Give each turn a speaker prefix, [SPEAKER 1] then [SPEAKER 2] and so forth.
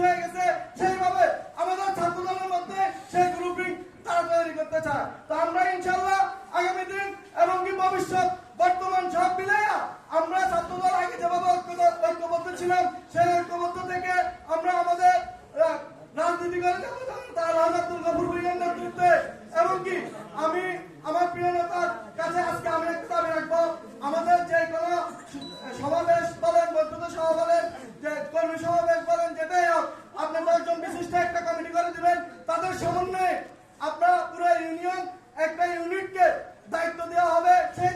[SPEAKER 1] হয়ে গেছে, সেইভাবে আমাদের ছাত্রদলের মধ্যে সেই গ্রুপিং তারা তৈরি করতে চায়। তো আমরা ইনশাল্লাহ আগামী দিন এবং কি ভবিষ্যৎ বর্তমান সব মিলাইয়া আমরা ছাত্রদল আগে যেভাবে ঐক্যবদ্ধ ছিলাম, সেই ঐক্যবদ্ধ থেকে আমরা আমাদের রাজনীতি করে যাবো তার আব্দুল গফুর ভূঁইয়ার নেতৃত্বে। এবং কি আমি আমার প্রিয় নেতার কাছে আজকে আমি একটা দাবি রাখবো, আমাদের যে কোনো সমাবেশ বলেন, বৈঠক সভা বলেন, যে কর্মী সমাবেশ বলেন, যেটাই হোক, আপনি 10 জন বিশিষ্ট একটা কমিটি করে দিবেন। তাদের সমন্বয়ে আপনারা পুরো ইউনিয়ন একটা ইউনিটকে দায়িত্ব দেওয়া হবে। সেই